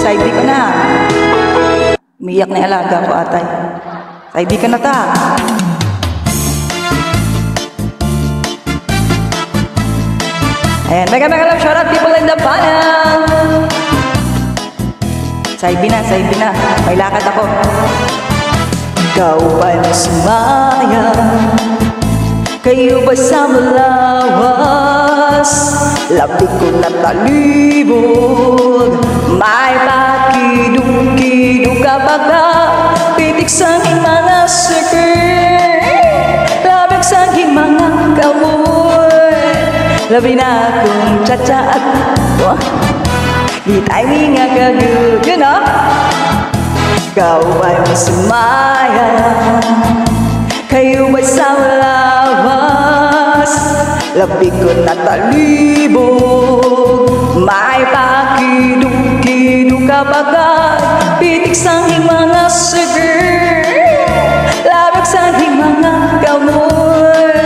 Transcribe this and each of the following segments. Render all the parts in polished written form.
side ko na. Umiyak na yung alaga ko, atay. Side ka na ta. Ayan, mega love, shout out people in the panel. Side na. May lakad ako. Ikaw ba'y masumaya? Kayo ba sa malawas? Labi ko na talibog. May pakidong-kidong kabaga. Pitik sa aking mga sakit. Labig sa aking mga kamoy. Labi na akong tsa-tsa at di timing nga kagug, you know? Ikaw ba'y masumaya? Kayo ba'y sa malawas? Labi ko na talibog. May pakidong-kidong kabagat. Pitik sa aking mga sagir. Labig sa aking mga kamoy.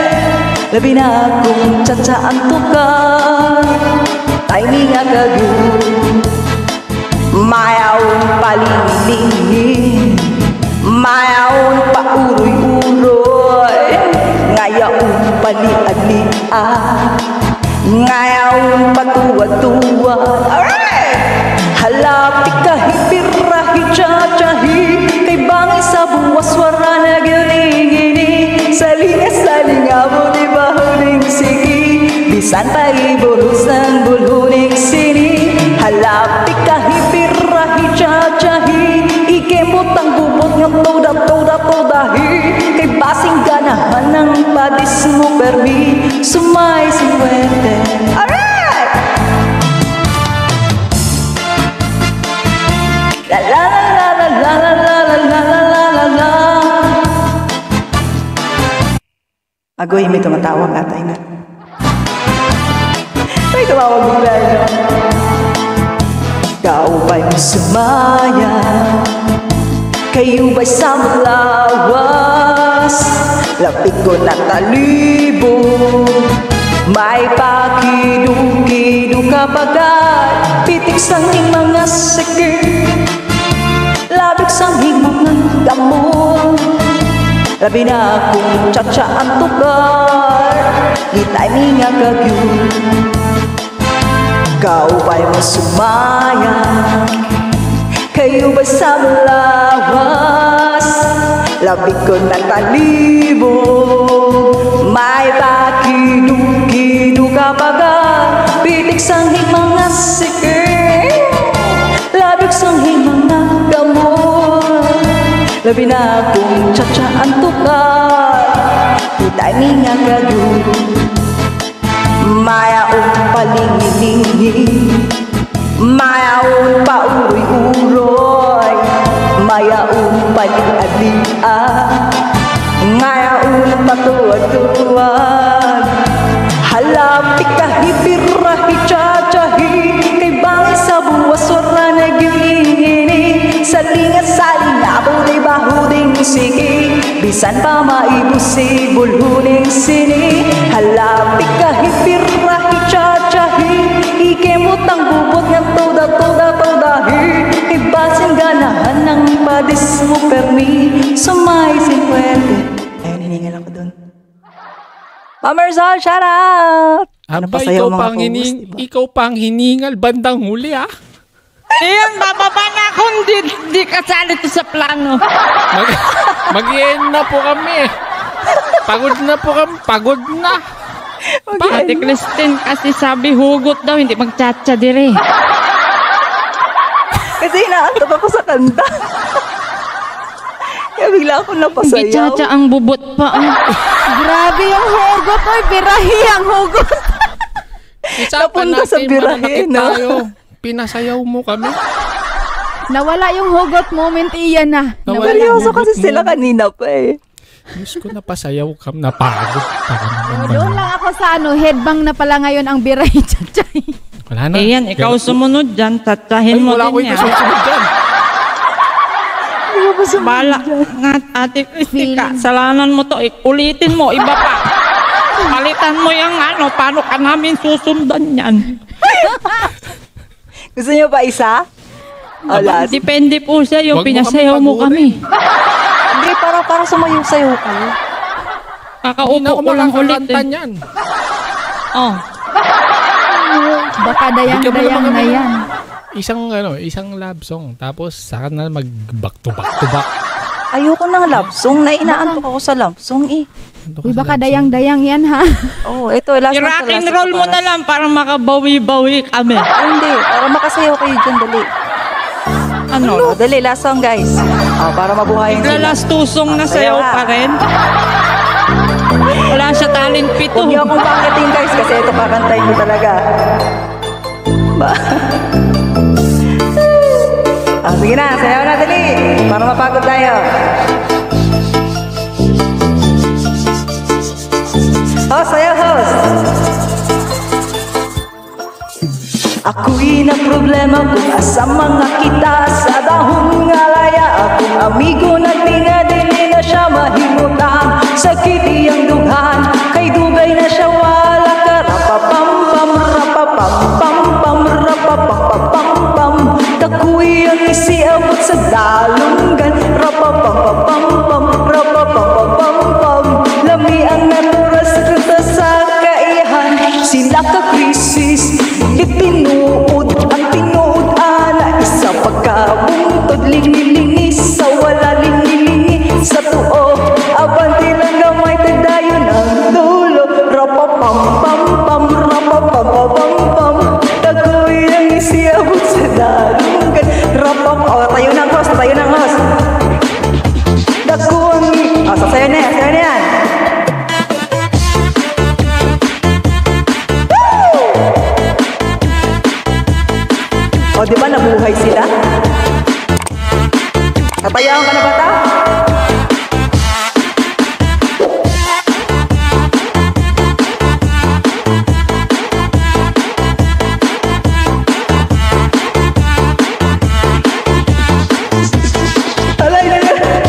Labi na akong tsa-tsaan tukar. Timing nga kagug. Mayawon palilingin, mayawon pauroy-uroy, ngayaon paliad-liad, ngayaon patuwad-tuwad. Alright! Halapit kahipirahi tsa-tsahi, kay bangay sa buwas wara na gini-gini, salinga-salinga mo di ba huling sigi, bisan pa ibuhos ng bulhuling sini. Halapit kahipirahi tsa-tsahi, ikemot ang bubot ng toda-toda-todahi, kay basing ganahan ng padis mo permi, sumay siwerte. Alright! La la la la la la la la la la la la. Agoy, may tumatawag atay na. May tumawag bigla yun. Ikaw ba'y masumaya? Kayo ba'y sa malawas? Lapit ko na talibog. May pakidong-kidong kabagat. Pitik sa aking mga sakit. Labig sa aking mga gamot. Labi na akong tsa-tsaan tukar. Di timing nga kagyud. Ikaw ba'y masumaya? Kayo ba'y sa malawas? Labi ko na talibog. May pakidong-kidong kabagat. Pitik sa aking mga sakit. Labig sa aking mga gamot. Labi na akong tsa-tsaan tukar. Di timing nga kagyud. Mayaon palingin-lingin, mayaon pauroy-uroy, mayaon paliad-liad, ngayaon patuwad-tuwad. Halapit kahipirahi tsa-tsahi, kay bangay sa buwas wara na gini-gini, salinga-salinga buday bahuding sigi, bisan pa maibusi bulhuning sini. Halapit kahipirahi tsa-tsahi, ikemot ang bubot ng toda-toda-todahi, kay basing ganahan ng padis mo permi, sumay sikwerte. Ayun, hiningal ako dun. Mamerzal, shout out! Aba, ikaw pang hiningal bandang huli, ah. Iyon, bababa na ako, hindi kasali to sa plano. Mag-i-end na po kami. Pagod na po kami, pagod na. Ate Christine, kasi sabi hugot daw, hindi magtsatsa dire. Kasi inaantok ako sa kanta. Kaya bigla ako napasayaw. Hindi tsatsa ang bubot pa. Grabe yung hugot, oy, birahi ang hugot. Napunta sa birahe, no? Pinasayaw mo kami. Nawala yung hugot moment, iyan na. Seryoso kasi sila kanina pa eh. Diyos ko, napasayaw kami, napagod. Doon lang ako sa headbang na pala ngayon ang birahi tsatsahi. Wala na. Iyan, ikaw sumunod dyan, tsatsahin mo wala ko din yung yan. susunod dyan. Bala nga, Ate Christine, kasalanan mo to, ulitin mo, iba pa. Palitan mo yung paano ka namin susundan yan? Gusto niyo pa isa? Alas. Depende po sa iyo, Huwag mo pinasayaw kami mo kami. Hindi, para sumayaw-sayaw kayo. Hindi na Kakaupo ako ko lang ulit makakanta eh. niyan. Oh, Baka dayang-dayang na yan. Isang love song. Tapos saka na mag back to back. Ayoko ng love song. Inaantok ako sa love song eh. Uy, baka dayang-dayang yan ha. Oh, ito, last one to i-rock and last roll mo na lang para makabawi-bawi kami. Ay, hindi. Para makasayaw kayo dyan, dali. Ano? Oh, dali, last song guys. Oh, para mabuhayin sila. Lalastusong na sayaw sayaw pa rin. Wala siya talent pito. Huwag niyo akong pakitin guys kasi ito kakantayin ko talaga. Ba? Sige na, sayaw na dali. Para mapagod tayo. Host, sayaw host. Ako'y na problema kung asa mga kita sa dahon nga laya. Akong amigo na tinadili na siya mahimutan. Sakit iyang dughan, kay dugay na siya wala ka. Rapapam-pam, rapapam-pam-pam, rapapam-pam-pam. Tako'y ang isiabot sa dalunggan. Rapapam-pam-pam, rapapam-pam-pam. Lami ang natural sa kanta sa kaiyahan. Sila ka krisis, itinuod ang tinuod ana. Isa pagkabuntod, lingi-lingi sa wala lingi-lingi sa tuo. Abanti lang gamay, tagdayon ang dulo. Rapapam-pam-pam, rapapam-pam-pam. Tagoy ang isiabot sa dalunggan. Oh, tayo ng host, tayo ng host. Dago ang sasayo na yan, sasayo na yan. O, di ba nabuhay sila? Natayaan ka na ba ta? Alay na yan!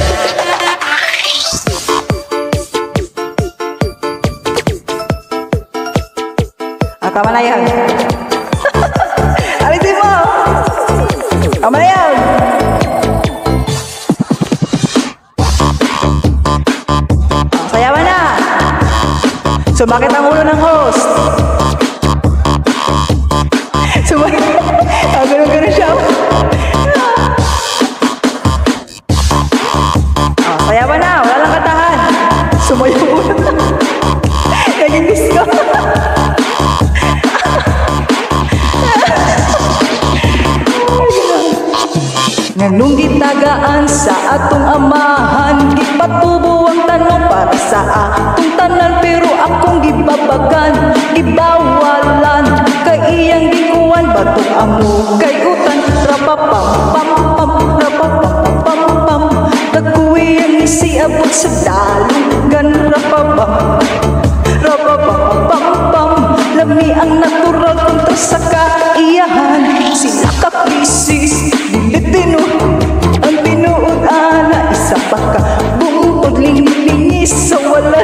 Tama na yan. Alisin mo! Tama na yan! Sayawan na! Sumakit ang ulo ng host. Sumakit. Ganun-ganun siya. Sayawan na! Wala lang katahan. Sumayaw ulo. Naging disco. Nganong gitagaan sa atong amahan, gipatubo ang tanong para sa atong tanan, pero akong gibabagan, gibawalan, kay iyang gikuan batong amo kay utan. Rapapam pam pam, rapapam pam pam, taguwi ang isiabot sa dalunggan. Rapapam rapapam pam pam, lami ang natural kontra sa kaiyahan. Sila ka krisis, dilitino ang tinuod ana. Isa pa ka bungod, lingi-lingi sa wala.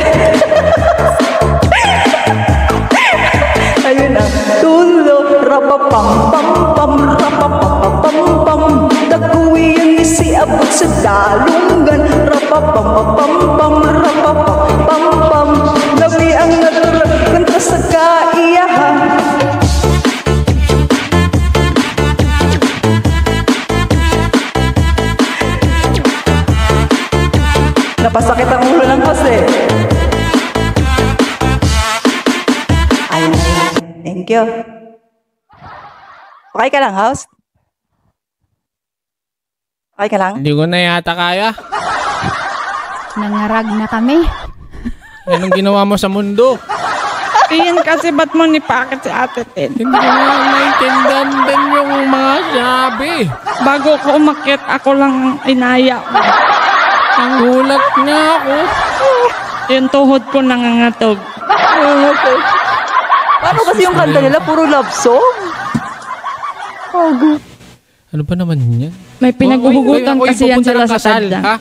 Ayun ang tulo. Rapapam pam pam, rapapam pam pam, taguwi ang isiabot sa dalunggan. Rapapam pam pam, rapapam pam pam, lami ang natural kontra sa kaiyahan. Napasakit ang ulo ng host eh. Ayun. Thank you. Okay ka lang, host? Okay ka lang? Hindi ko na yata kaya. Nangarag na kami. Anong ginawa mo sa mundo? Iyan kasi ba't mo nipakit si Ate Ted? Hindi ko na maintindihan din yung mga sinabi. Bago ko umakyat, ako lang inaya ko. Ang gulat niya ako. Yung tuhod ko nangangatog. Paano kasi yung kanta nila? Puro love song? Oh, good. Ano ba naman yan? May pinaghuhugutan Ako'y kasi yan pupunta sila ng sa kasal, tadda. ha?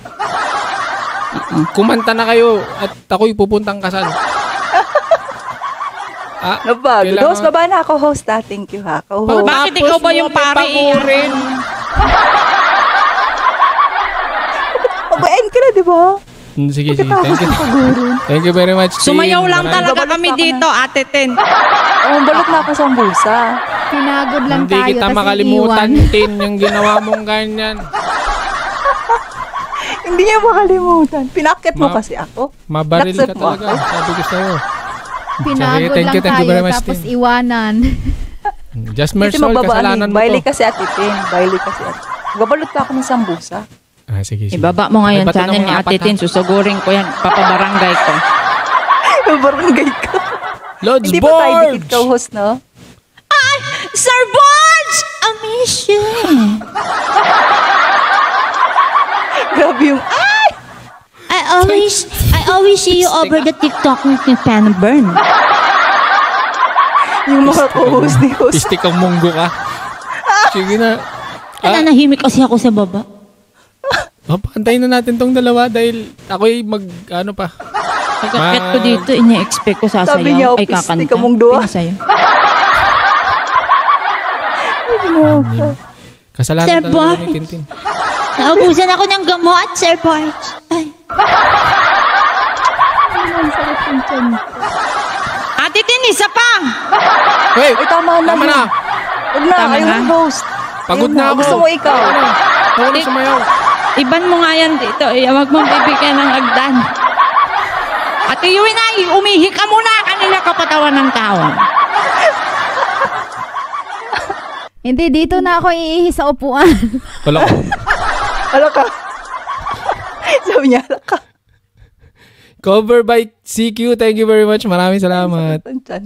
Kumanta na kayo at ako'y pupuntang kasal. Napagod. Kailangan- Host, baba na ako, host ha. Thank you ha. Bakit ikaw ba yung pare? Pagurin. Mag-end ka na, di ba? Sige. Thank you. Thank you very much, Tin. Sumayaw lang Maraming- talaga kami dito, Ate Tin. Balot na ako sa busa. Pinagod lang Hindi tayo kita kasi makalimutan, iwan. Tin, yung ginawa mong ganyan. Hindi niya makalimutan. Pinakit mo kasi ako. Mabaril ka Accept mo talaga. ako. Sabi ko sa'yo. Pinagod Thank you lang tayo very much, tapos Tin. iwanan. Just Kasi Mersol, mababaan kasalanan eh. mo Bailey to. kasi atitin. Bailey kasi atitin. Babalot ka ako ng sambusa. Sige. Ibaba mo nga Ay, yung bato channel ng ni mga Ate apat, Tin. ha? Susugurin ko yan. Papabarangay ko. Barangay ka. Lods Hindi pa tayo Borge! dikit ka host, no? Sir Borge! I miss you. Grabe yung... I always see you over the TikTok ni Pan Burn. Yung mga co-host ni host. Pistik ang munggo ka. Sige na. Nananahimik kasi ako sa baba. Papantayin na natin tong dalawa dahil ako'y ano pa. Pagkakit ko dito, ina-expect ko sasayaw. Sabi niya, Ay, pistik kakanta. ka mong dua. Pinasayaw. Kasalanan Sir talaga Borge. ni Tintin. Naubusan ako ng gamot, Sir Borge. Ay. Ate Tin, isa pa! Hey! Ay, tama na. Tama na! Huwag na, Tama ayaw na. ng host. Pagod Ayun na ako. Gusto mo ikaw. Ako na sumayaw. Iban mo nga yan dito. Huwag mong bibigyan ng agdan. Ate Yuinay, umihi ka muna. Kanina ka patawan ng tawa. Hindi, dito na ako iihi sa upuan. Wala ko. Ala ka. Sabi niya, ala ka. Cover by CQ. Thank you very much. Maraming salamat.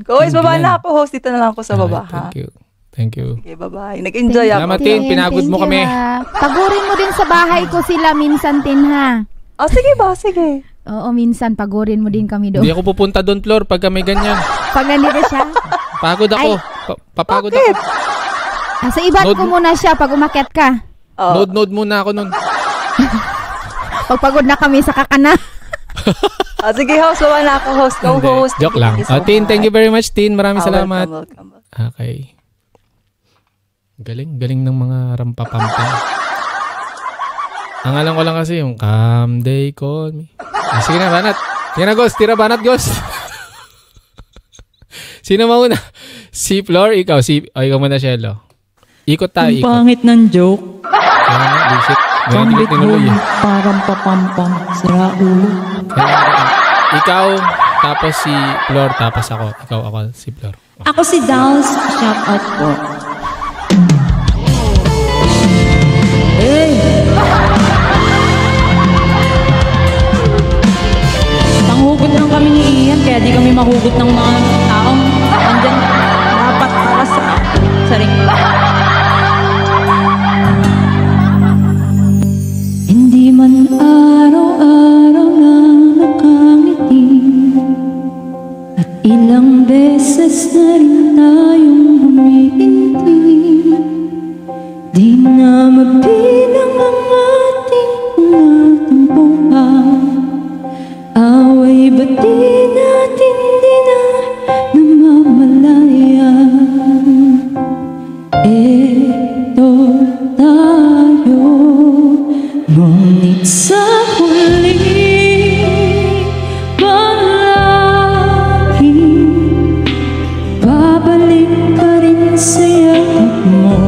Host, baba na ako. Host, dito na lang ako sa baba, ha? Thank you. Thank you. Okay, bye-bye. Nag-enjoy ako. Salamat, Tin. Pinagod mo kami. Pagurin mo din sa bahay ko sila minsan, Tin, ha? Oh, sige ba? Sige. Oo, minsan pagurin mo din kami Hindi doon. ako pupunta doon, Flor, pagka may ganyan. Pag nandito siya, Pagod ako. Papagod Bakit? ako. sa iban ko Nod- muna siya pag umakyat ka. Oh. Node muna ako nun. Pag pagod na kami sa kakana. Sige, host. Baba na ako, host. Go, Hindi. host. Joke lang. Tin, thank you very much, Tin. Maraming salamat. Welcome. Okay. Galing ng mga rampapampam. Ang alam ko lang kasi yung Come They Call Me. Sige na, Banat. Sige na, Ghost. Tira, Banat, Ghost. Sino mauna? Si Flor, ikaw. Ikaw muna, Shelo. Ikot tayo, Ang ikot. pangit ng joke. Kaya nga, bullshit. Ganyan Pambit kilit tinuloy mo, eh. parang papampam. Sira ulo. Ikaw, tapos si Flor, tapos ako. Ikaw, ako, si Flor. Ako si Dals. Shout out po. Panghugot lang kami ni Ian, kaya di kami mahugot ng mga taong andyan dapat para sa sarili. Hindi man araw-araw na nakangiti at ilang beses na rin tayong umiinti. Di na mabilang ang ating natampuhan. Away ba't di natin di na namamalayan? Eto tayo, ngunit sa huli palaging babalik pa rin sa yakap mo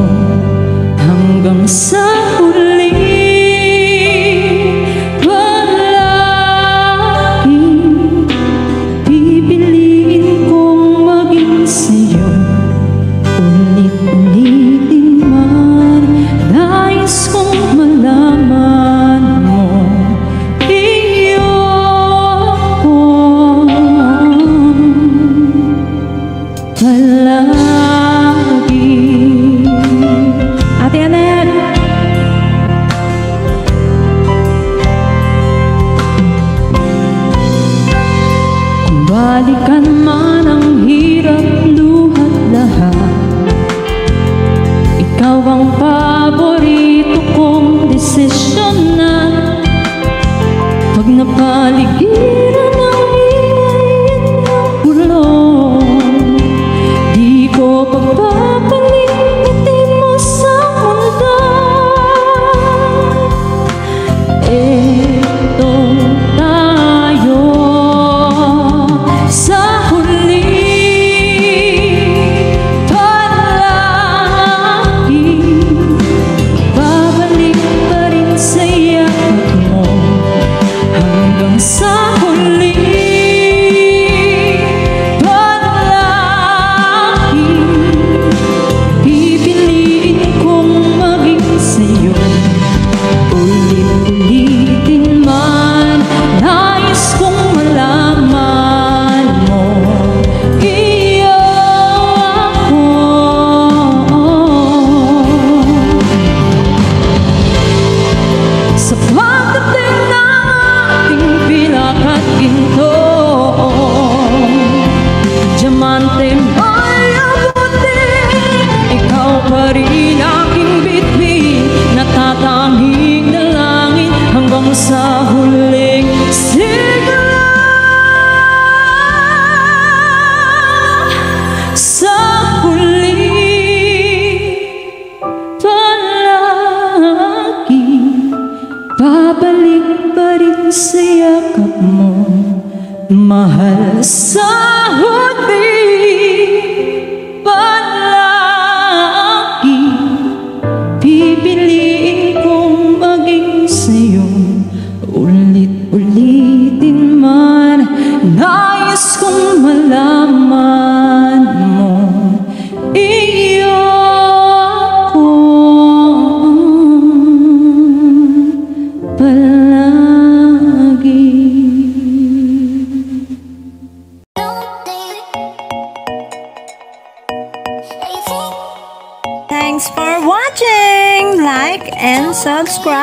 hanggang sa huli. sa yakap mo, mahal sa huli palagi. Pipiliin kong maging sa'yo, ulit-ulitin man. Nais kong malaman mo, iyo ako palagi. Thanks for watching! Like and subscribe!